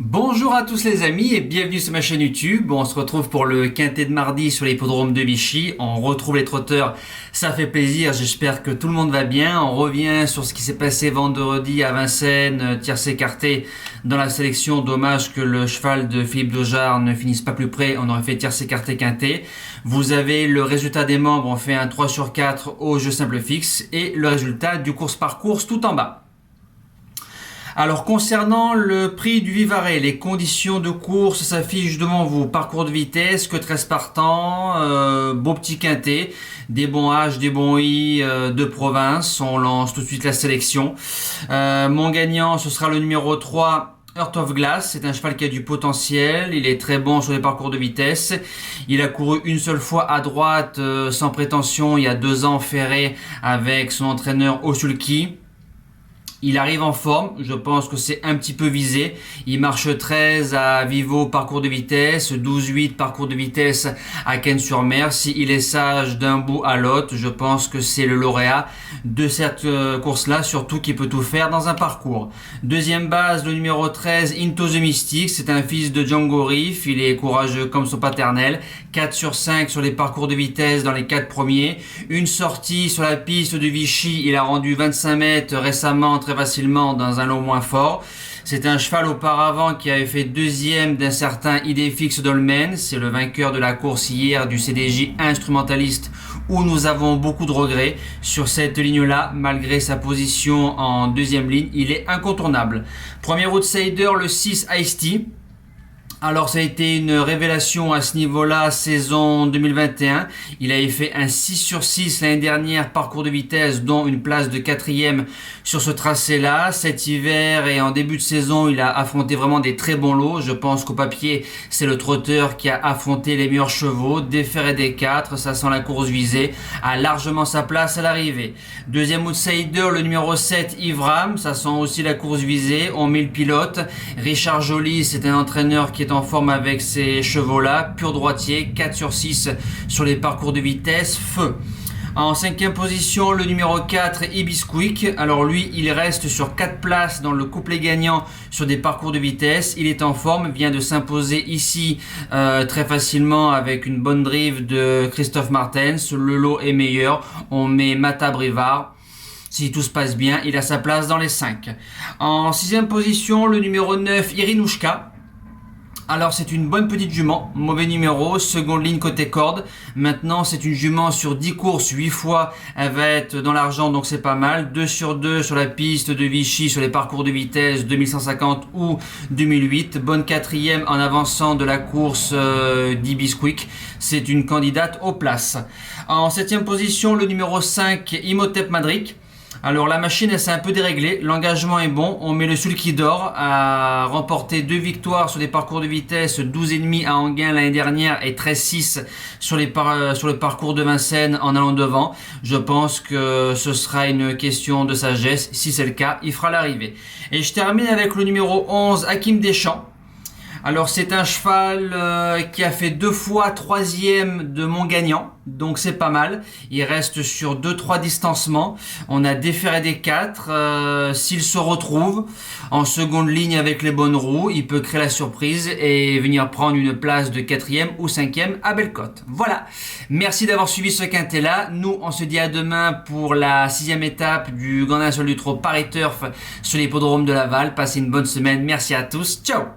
Bonjour à tous les amis et bienvenue sur ma chaîne YouTube. On se retrouve pour le quintet de mardi sur l'hippodrome de Vichy. On retrouve les trotteurs, ça fait plaisir, j'espère que tout le monde va bien. On revient sur ce qui s'est passé vendredi à Vincennes, tierce écarté dans la sélection. Dommage que le cheval de Philippe Daugeard ne finisse pas plus près, on aurait fait tierce écarté quintet. Vous avez le résultat des membres, on fait un 3 sur 4 au jeu simple fixe et le résultat du course par course tout en bas. Alors concernant le prix du Vivarais, les conditions de course s'affichent devant vous. Parcours de vitesse, que 13 partants, beau petit quintet, des bons H, des bons I de province. On lance tout de suite la sélection. Mon gagnant, ce sera le numéro 3. Heart of Glass, c'est un cheval qui a du potentiel, il est très bon sur les parcours de vitesse, il a couru une seule fois à droite sans prétention il y a 2 ans ferré avec son entraîneur Osulki. Il arrive en forme, je pense que c'est un petit peu visé. Il marche 13 à Vivo parcours de vitesse, 12-8 parcours de vitesse à Cannes-sur-Mer. S'il est sage d'un bout à l'autre, je pense que c'est le lauréat de cette course-là, surtout qu'il peut tout faire dans un parcours. Deuxième base, le numéro 13, Into the Mystic. C'est un fils de Django Riff, il est courageux comme son paternel. 4 sur 5 sur les parcours de vitesse dans les 4 premiers. Une sortie sur la piste de Vichy, il a rendu 25 mètres récemment très facilement dans un lot moins fort. C'est un cheval auparavant qui avait fait deuxième d'un certain Idéfix Dolmen. C'est le vainqueur de la course hier du CDJ instrumentaliste où nous avons beaucoup de regrets. Sur cette ligne-là, malgré sa position en deuxième ligne, il est incontournable. Premier outsider, le 6 Ice-T. Alors ça a été une révélation à ce niveau-là, saison 2021. Il avait fait un 6 sur 6 l'année dernière, parcours de vitesse, dont une place de 4e sur ce tracé-là. Cet hiver et en début de saison, il a affronté vraiment des très bons lots. Je pense qu'au papier, c'est le trotteur qui a affronté les meilleurs chevaux. Des fers et des 4, ça sent la course visée, a largement sa place à l'arrivée. Deuxième outsider, le numéro 7, Ivram, ça sent aussi la course visée. On met le pilote. Richard Joly, c'est un entraîneur qui est en forme avec ces chevaux-là, pur droitier, 4 sur 6 sur les parcours de vitesse, feu. En 5e position, le numéro 4, Ibisquick. Alors lui, il reste sur 4 places dans le couplet gagnant sur des parcours de vitesse. Il est en forme, vient de s'imposer ici très facilement avec une bonne drive de Christophe Martens. Le lot est meilleur, on met Mata Brivard. Si tout se passe bien, il a sa place dans les 5. En 6e position, le numéro 9, Irinouchka. Alors c'est une bonne petite jument, mauvais numéro, seconde ligne côté corde. Maintenant c'est une jument sur 10 courses, 8 fois, elle va être dans l'argent donc c'est pas mal. 2 sur 2 sur la piste de Vichy sur les parcours de vitesse 2150 ou 2008. Bonne 4e en avançant de la course d'Ibisquick. C'est une candidate aux places. En 7e position le numéro 5 Imhotep Madrik. Alors la machine elle s'est un peu déréglée, l'engagement est bon, on met le Sulky d'or à remporter 2 victoires sur des parcours de vitesse, 12,5 à Anguin l'année dernière et 13,6 sur le parcours de Vincennes en allant devant. Je pense que ce sera une question de sagesse, si c'est le cas, il fera l'arrivée. Et je termine avec le numéro 11, Hakim Deschamps. Alors c'est un cheval qui a fait 2 fois 3e de mon gagnant, donc c'est pas mal. Il reste sur 2-3 distancements. On a des fers et des 4. S'il se retrouve en seconde ligne avec les bonnes roues, il peut créer la surprise et venir prendre une place de 4e ou 5e à Bellecote. Voilà, merci d'avoir suivi ce quintet-là. Nous on se dit à demain pour la 6e étape du Grand National du Trot Paris Turf sur l'hippodrome de Laval. Passez une bonne semaine, merci à tous, ciao.